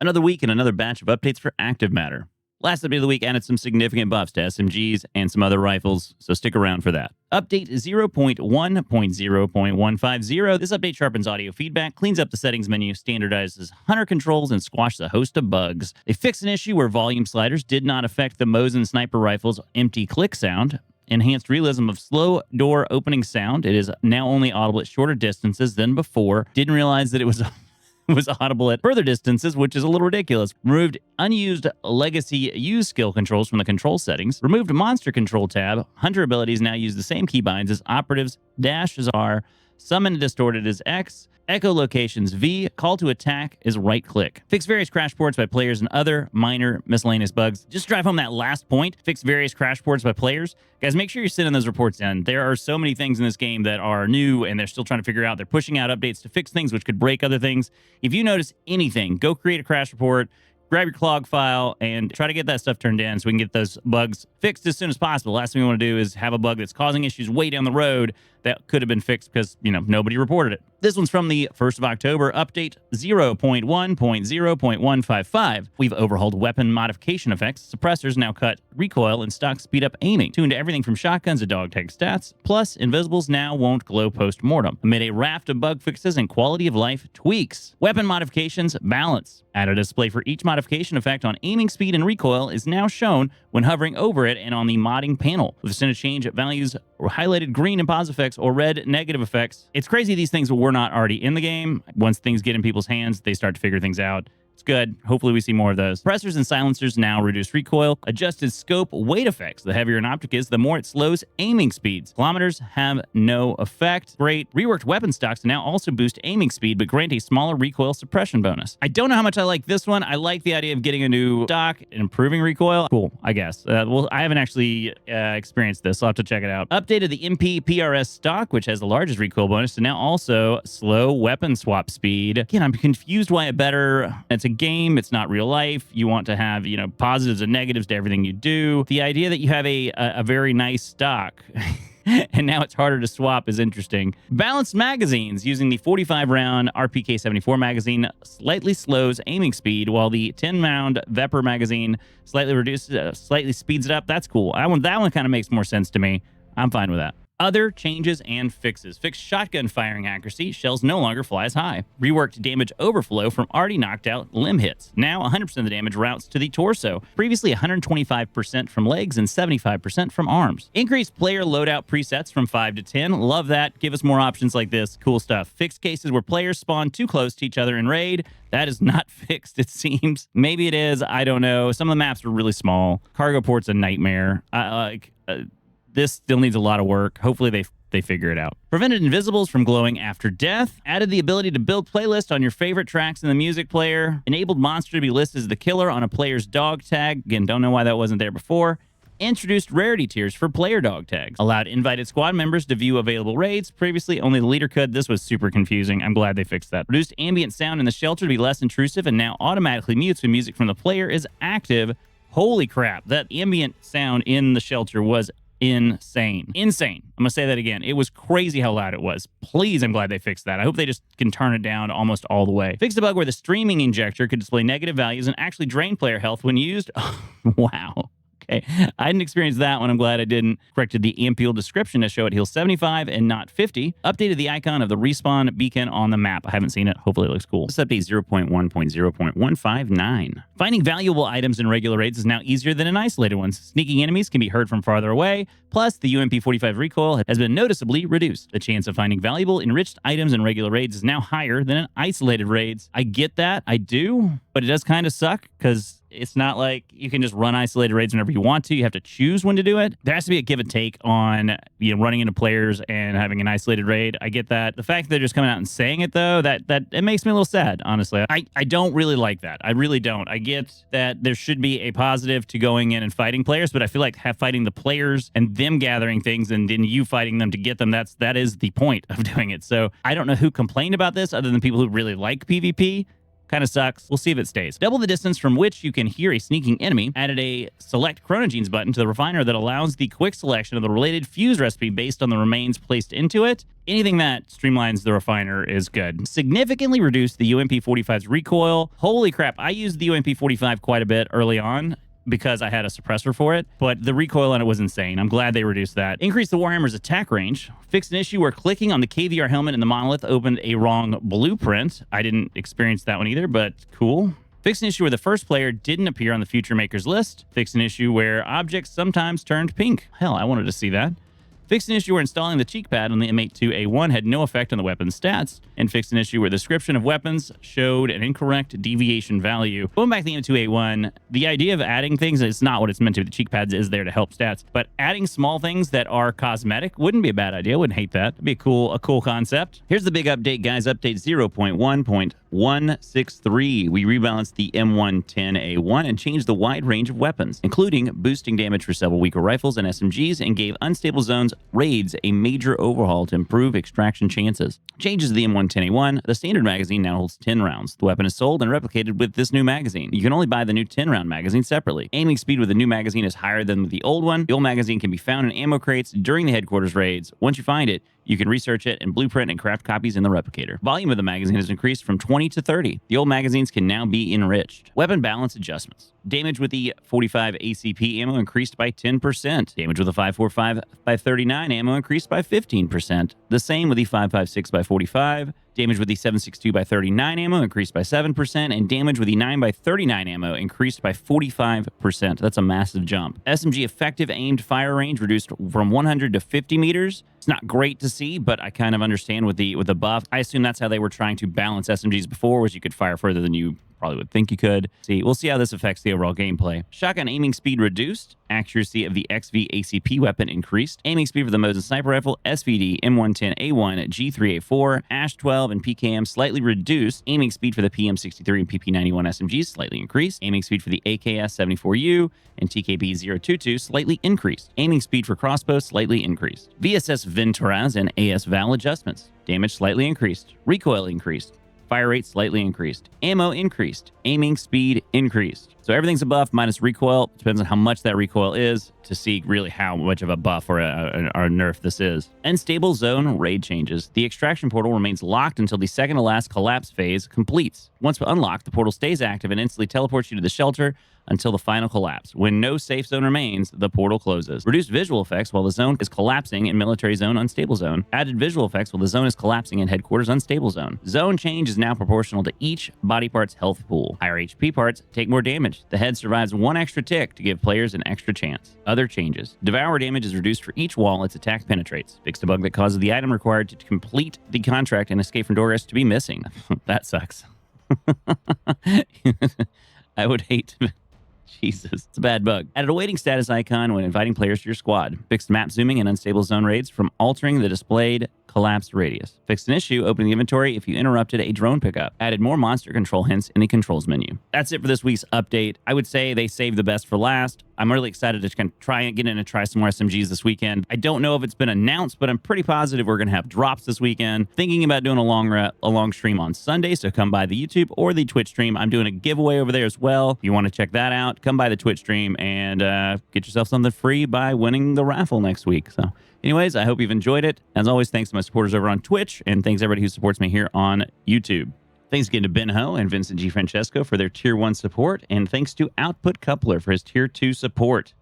Another week and another batch of updates for active matter. Last update of the week added some significant buffs to SMGs and some other rifles, so stick around for that. Update 0.1.0.150. This update sharpens audio feedback, cleans up the settings menu, standardizes hunter controls, and squashes a host of bugs. They fixed an issue where volume sliders did not affect the Mosin sniper rifle's empty click sound. Enhanced realism of slow door opening sound. It is now only audible at shorter distances than before. Didn't realize that it was audible at further distances, which is a little ridiculous. Removed unused legacy use skill controls from the control settings. Removed monster control tab. Hunter abilities now use the same keybinds as operatives. Dash is R. Summon distorted is X. Echolocations V. Call to attack is right click. Fix various crash ports by players and other minor miscellaneous bugs. Just drive home that last point. Fix various crash ports by players. Guys, make sure you're sending those reports in. There are so many things in this game that are new and they're still trying to figure out. They're pushing out updates to fix things which could break other things. If you notice anything, go create a crash report, grab your clog file, and try to get that stuff turned in so we can get those bugs fixed as soon as possible. Last thing we want to do is have a bug that's causing issues way down the road that could have been fixed because, nobody reported it. This one's from the 1st of October, update 0.1.0.155. We've overhauled weapon modification effects. Suppressors now cut recoil and stock speed up aiming. Tuned to everything from shotguns to dog tag stats. Plus, invisibles now won't glow post-mortem. Amid a raft of bug fixes and quality of life tweaks. Weapon modifications balance. Added a display for each modification effect on aiming speed and recoil is now shown when hovering over it and on the modding panel. With percentage change values or highlighted green in positive effects or red negative effects. It's crazy these things were not already in the game. Once things get in people's hands, they start to figure things out. It's good. Hopefully we see more of those. Suppressors and silencers now reduce recoil. Adjusted scope weight effects. The heavier an optic is, the more it slows aiming speeds. Kilometers have no effect. Great. Reworked weapon stocks now also boost aiming speed, but grant a smaller recoil suppression bonus. I don't know how much I like this one. I like the idea of getting a new stock and improving recoil. Cool, I guess. Well, I haven't actually experienced this. So I'll have to check it out. Updated the MP PRS stock, which has the largest recoil bonus, to now also slow weapon swap speed. Again, I'm confused why it better. It's a game. It's not real life. You want to have, positives and negatives to everything you do. The idea that you have a very nice stock and now it's harder to swap is interesting. Balanced magazines using the 45-round RPK-74 magazine slightly slows aiming speed, while the 10-round Vepr magazine slightly speeds it up. That's cool. That one kind of makes more sense to me. I'm fine with that. Other changes and fixes. Fixed shotgun firing accuracy. Shells no longer fly as high. Reworked damage overflow from already knocked out limb hits. Now 100% of the damage routes to the torso. Previously 125% from legs and 75% from arms. Increased player loadout presets from 5 to 10. Love that. Give us more options like this. Cool stuff. Fixed cases where players spawn too close to each other in raid. That is not fixed, it seems. Maybe it is. I don't know. Some of the maps are really small. Cargo port's a nightmare. This still needs a lot of work. Hopefully they figure it out. Prevented invisibles from glowing after death. Added the ability to build playlist on your favorite tracks in the music player. Enabled monster to be listed as the killer on a player's dog tag. Again, don't know why that wasn't there before. Introduced rarity tiers for player dog tags. Allowed invited squad members to view available raids. Previously, only the leader could. This was super confusing. I'm glad they fixed that. Reduced ambient sound in the shelter to be less intrusive and now automatically mutes when music from the player is active. Holy crap. That ambient sound in the shelter was insane. I'm gonna say that again. It was crazy how loud it was. Please, I'm glad they fixed that. I hope they just can turn it down almost all the way. Fixed a bug where the streaming injector could display negative values and actually drain player health when used. Wow. Okay, I didn't experience that one. I'm glad I didn't. Corrected the amp heal description to show it heals 75 and not 50. Updated the icon of the respawn beacon on the map. I haven't seen it. Hopefully it looks cool. This update 0.1.0.159. Finding valuable items in regular raids is now easier than in isolated ones. Sneaking enemies can be heard from farther away. Plus, the UMP-45 recoil has been noticeably reduced. The chance of finding valuable enriched items in regular raids is now higher than in isolated raids. I get that. I do. But it does kind of suck because it's not like you can just run isolated raids whenever you want to. You have to choose when to do it. There has to be a give and take on running into players and having an isolated raid. I get that. The fact that they're just coming out and saying it, though, that it makes me a little sad, honestly. I don't really like that. I really don't. I get that there should be a positive to going in and fighting players, but I feel like fighting the players and them gathering things and then you fighting them to get them, that is the point of doing it. So I don't know who complained about this other than people who really like PvP. Kind of sucks. We'll see if it stays. Double the distance from which you can hear a sneaking enemy. Added a select chronogenes button to the refiner that allows the quick selection of the related fuse recipe based on the remains placed into it. Anything that streamlines the refiner is good. Significantly reduced the UMP-45's recoil. Holy crap, I used the UMP-45 quite a bit early on because I had a suppressor for it, but the recoil on it was insane. I'm glad they reduced that. Increased the Warhammer's attack range. Fixed an issue where clicking on the KVR helmet in the monolith opened a wrong blueprint. I didn't experience that one either, but cool. Fixed an issue where the first player didn't appear on the Future Makers list. Fixed an issue where objects sometimes turned pink. Hell, I wanted to see that. Fixed an issue where installing the cheek pad on the M82A1 had no effect on the weapon's stats, and fixed an issue where the description of weapons showed an incorrect deviation value. Going back to the M2A1, the idea of adding things is not what it's meant to be. The cheek pads is there to help stats, but adding small things that are cosmetic wouldn't be a bad idea. Wouldn't hate that. It'd be a cool concept. Here's the big update, guys. Update 0.1.163. We rebalanced the M110A1 and changed the wide range of weapons, including boosting damage for several weaker rifles and SMGs, and gave unstable zones raids a major overhaul to improve extraction chances. Changes to the M110A1. The standard magazine now holds 10 rounds. The weapon is sold and replicated with this new magazine. You can only buy the new 10-round magazine separately. Aiming speed with the new magazine is higher than with the old one. The old magazine can be found in ammo crates during the headquarters raids. Once you find it, you can research it and blueprint and craft copies in the replicator. Volume of the magazine has increased from 20 to 30. The old magazines can now be enriched. Weapon balance adjustments. Damage with the 45 ACP ammo increased by 10%. Damage with the 545 by 39 ammo increased by 15%. The same with the 556 by 45. Damage with the 762 by 39 ammo increased by 7%, and damage with the 9 by 39 ammo increased by 45%. That's a massive jump. SMG effective aimed fire range reduced from 100 to 50 meters. It's not great to see, but I kind of understand with the buff. I assume that's how they were trying to balance SMGs before, was you could fire further than you probably would think you could. We'll see how this affects the overall gameplay. Shotgun aiming speed reduced. Accuracy of the XV ACP weapon increased. Aiming speed for the Mosin sniper rifle, SVD, M110A1, G3A4, Ash 12, and PKM slightly reduced. Aiming speed for the PM63 and PP91 SMGs slightly increased. Aiming speed for the AKS-74U and TKB-022 slightly increased. Aiming speed for crossbows slightly increased. VSS Venturas and AS Val adjustments. Damage slightly increased. Recoil increased. Fire rate slightly increased. Ammo increased. Aiming speed increased. So everything's a buff minus recoil. Depends on how much that recoil is to see really how much of a buff or a nerf this is. Unstable zone raid changes. The extraction portal remains locked until the second to last collapse phase completes. Once unlocked, the portal stays active and instantly teleports you to the shelter until the final collapse. When no safe zone remains, the portal closes. Reduced visual effects while the zone is collapsing in military zone unstable zone. Added visual effects while the zone is collapsing in headquarters unstable zone. Zone change is now proportional to each body part's health pool. Higher HP parts take more damage. The head survives one extra tick to give players an extra chance. Other changes. Devour damage is reduced for each wall its attack penetrates. Fixed a bug that causes the item required to complete the contract and escape from Dorgas to be missing. That sucks. I would hate to... Jesus, it's a bad bug. Added a waiting status icon when inviting players to your squad. Fixed map zooming and unstable zone raids from altering the displayed collapsed radius. Fixed an issue opening the inventory if you interrupted a drone pickup. Added more monster control hints in the controls menu. That's it for this week's update. I would say they saved the best for last. I'm really excited to kind of get in and try some more SMGs this weekend. I don't know if it's been announced, but I'm pretty positive we're going to have drops this weekend. Thinking about doing a long stream on Sunday, so come by the YouTube or the Twitch stream. I'm doing a giveaway over there as well. If you want to check that out, come by the Twitch stream and get yourself something free by winning the raffle next week. So anyways, I hope you've enjoyed it. As always, thanks to my supporters over on Twitch, and thanks everybody who supports me here on YouTube. Thanks again to Ben Ho and Vincent G. Francesco for their Tier 1 support, and thanks to Output Coupler for his Tier 2 support.